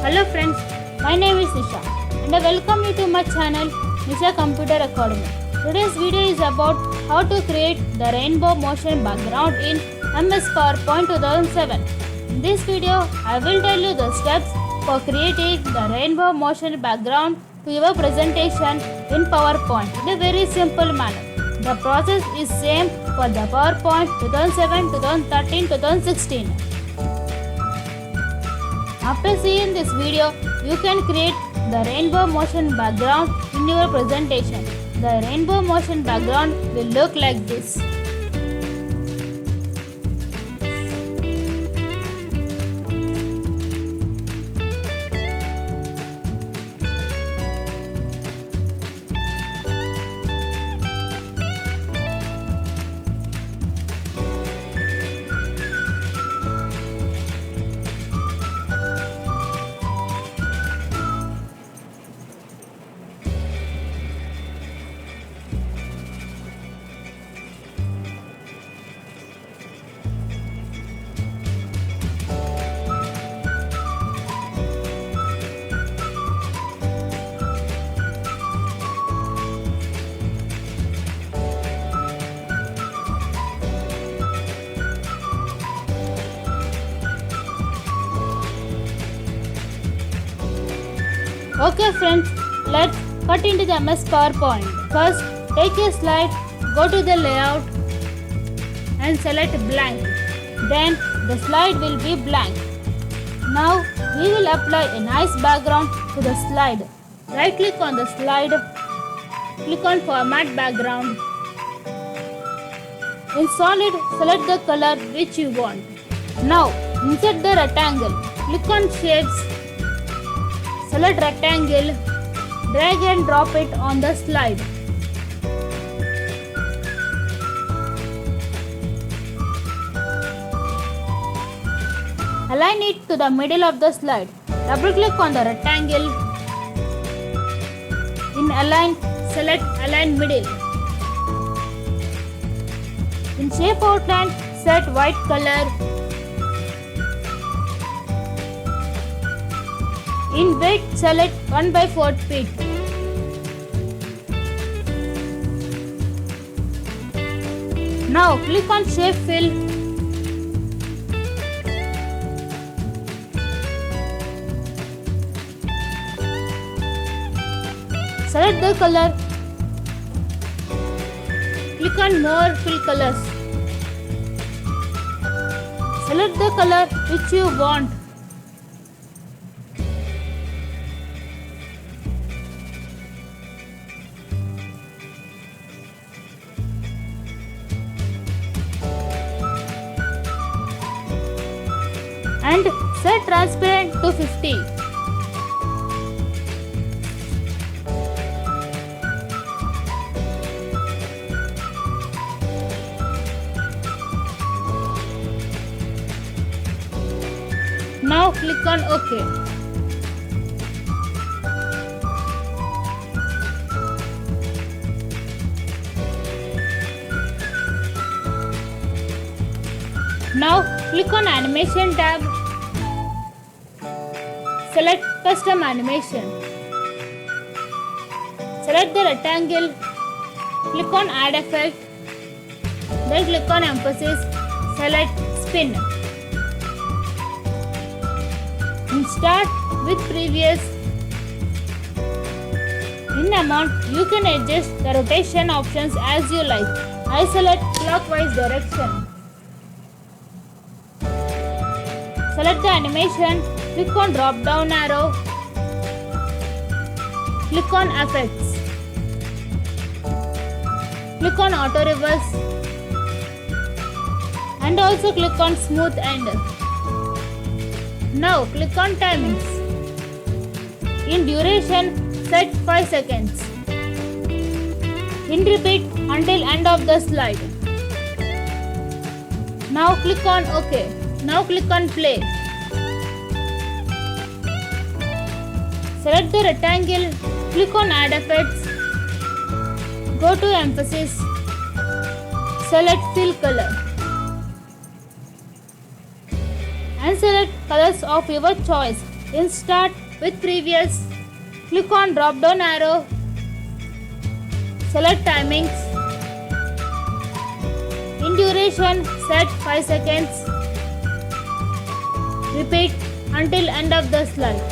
Hello friends, my name is Nisha and I welcome you to my channel Nisha Computer Academy. Today's video is about how to create the rainbow motion background in MS PowerPoint 2007. In this video, I will tell you the steps for creating the rainbow motion background to your presentation in PowerPoint in a very simple manner. The process is same for the PowerPoint 2007, 2013, 2016. After seeing this video, you can create the rainbow motion background in your presentation. The rainbow motion background will look like this. Okay friends, let's cut into the MS PowerPoint. First, take a slide, go to the layout and select blank. Then the slide will be blank. Now we will apply a nice background to the slide. Right click on the slide, click on format background. In solid, select the color which you want. Now insert the rectangle, click on shapes. Select rectangle, drag and drop it on the slide. Align it to the middle of the slide. Double click on the rectangle. In align, select align middle. In shape outline, set white color. In width, select 1/4 feet. Now click on Shape Fill. Select the color. Click on More Fill Colors. Select the color which you want. And set transparent to 50. Now click on OK. Now click on Animation tab. Select Custom Animation. Select the rectangle. Click on Add Effect. Then click on Emphasis. Select Spin. And start with Previous. In amount, you can adjust the rotation options as you like. I select clockwise direction. Select the animation. Click on drop down arrow. Click on Effects. Click on Auto Reverse. And also click on Smooth End. Now click on Timings. In duration, set 5 seconds. In repeat until end of the slide. Now click on OK. Now click on Play. Select the rectangle, click on Add Effects, go to Emphasis, select Fill Color. and select colors of your choice. In Start with Previous, click on drop down arrow, select Timings. In Duration, set 5 seconds. Repeat until end of the slide.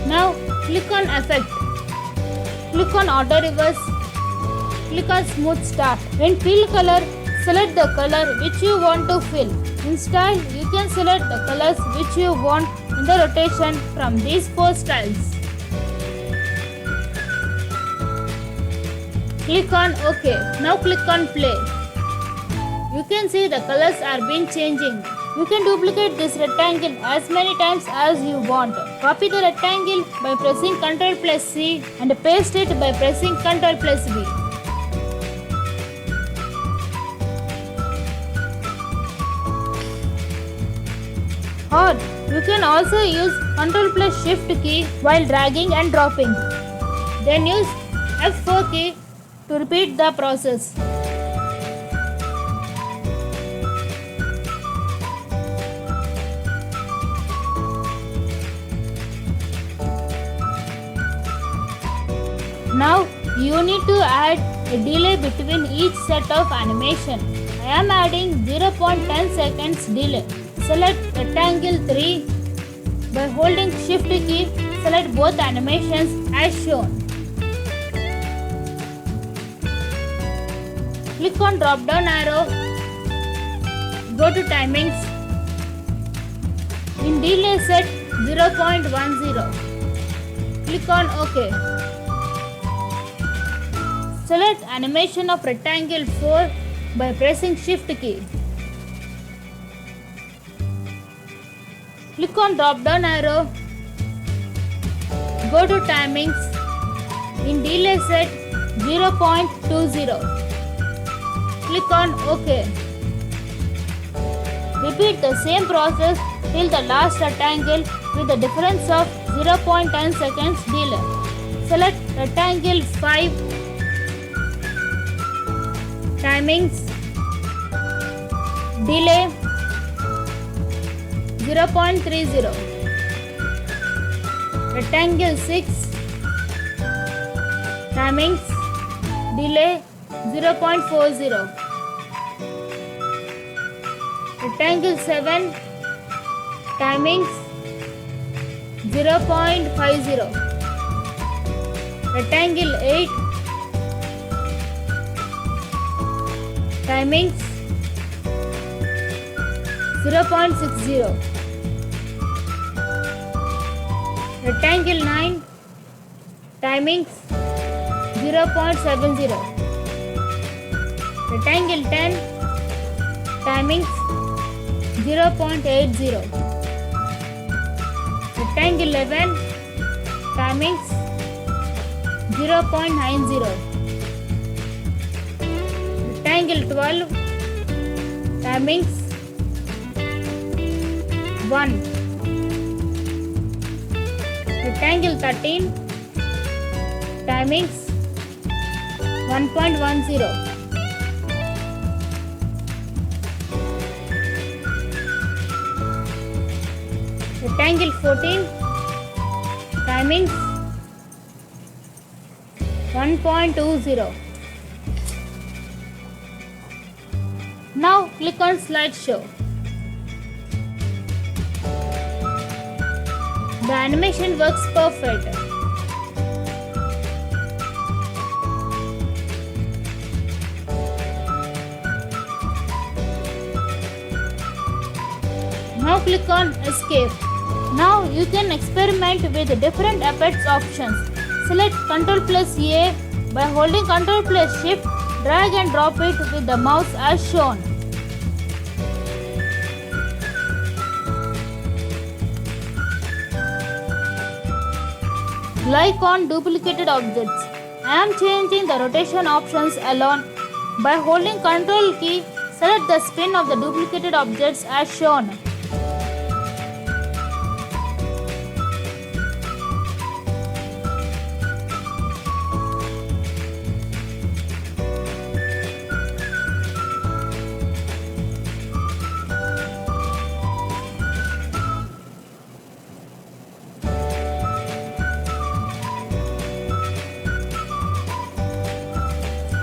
Now click on Effect. Click on Auto Reverse. Click on Smooth Start. In Fill Color, select the color which you want to fill. In Style, you can select the colors which you want in the rotation from these 4 styles. Click on OK. Now click on Play. You can see the colors are been changing. You can duplicate this rectangle as many times as you want. Copy the rectangle by pressing Ctrl plus C and paste it by pressing Ctrl plus V. Or you can also use Ctrl plus Shift key while dragging and dropping. Then use F4 key to repeat the process. Now you need to add a delay between each set of animation. I am adding 0.10 seconds delay. Select rectangle 3. By holding Shift key, select both animations as shown. Click on drop down arrow. Go to Timings. In Delay, set 0.10. Click on OK. Select animation of rectangle 4 by pressing Shift key. Click on drop down arrow. Go to Timings. In Delay, set 0.20. Click on OK. Repeat the same process till the last rectangle with a difference of 0.10 seconds delay. Select rectangle 5. Timings. Delay 0.30. Rectangle 6. Timings. Delay 0.40. Rectangle 7. Timings 0.50. Rectangle 8. Timings 0.60. Rectangle 9. Timings 0.70. Rectangle 10. Timings 0.80. Rectangle 11. Timings 0.90. Rectangle 12. Timings 1. Rectangle 13. Timings 1.10. Rectangle 14. Timings 1.20. Now click on Slideshow. The animation works perfect. Now click on Escape. Now you can experiment with different effects options. Select Ctrl plus A. By holding Ctrl plus Shift, drag and drop it with the mouse as shown. Like on duplicated objects. I am changing the rotation options alone. By holding Ctrl key, select the spin of the duplicated objects as shown.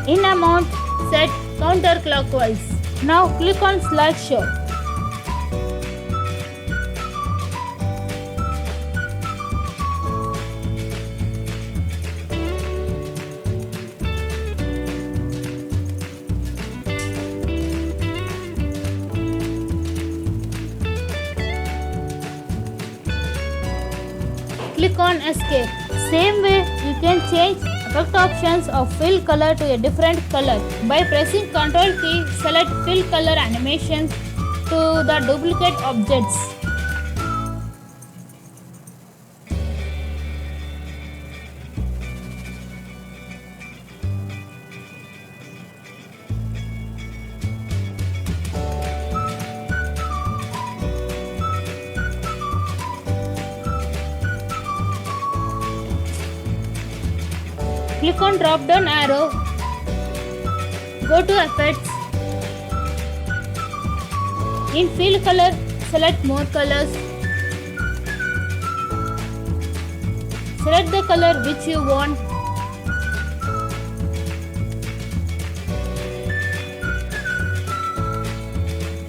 In amount, set counterclockwise. Now click on slideshow. Click on escape. Same way you can change effect options of fill color to a different color. By pressing Ctrl key, select fill color animations to the duplicate objects. Click on drop down arrow, go to effects. In fill color, select more colors. Select the color which you want.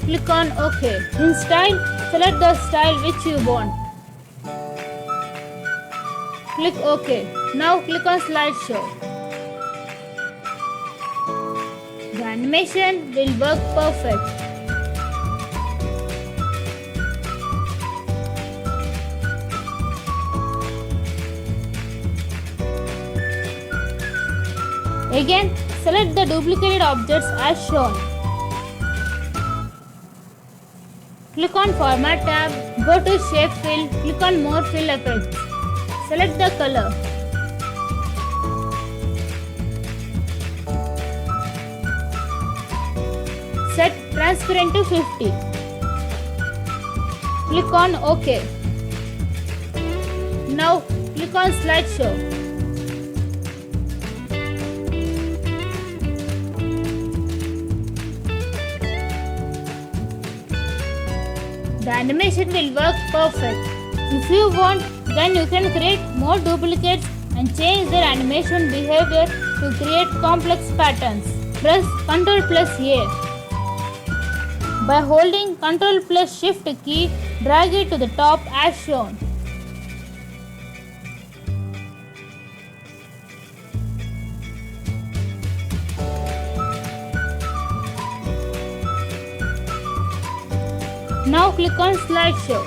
Click on OK. In style, select the style which you want. Click OK. Now click on slideshow. The animation will work perfect. Again, select the duplicated objects as shown. Click on Format tab, go to Shape Fill, click on More Fill Effects. Select the color. Set transparent to 50. Click on OK. Now click on slideshow. The animation will work perfect. If you want, then you can create more duplicates and change their animation behavior to create complex patterns. Press Ctrl+A. By holding Ctrl+Shift key, drag it to the top as shown. Now click on slideshow.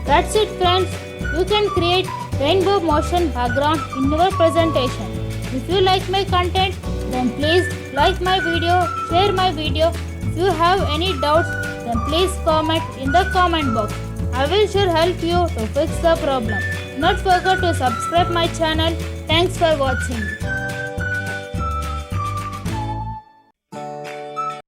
That's it friends. You can create rainbow motion background in your presentation. If you like my content, then please like my video, share my video. If you have any doubts, then please comment in the comment box. I will sure help you to fix the problem. Not forget to subscribe my channel. Thanks for watching.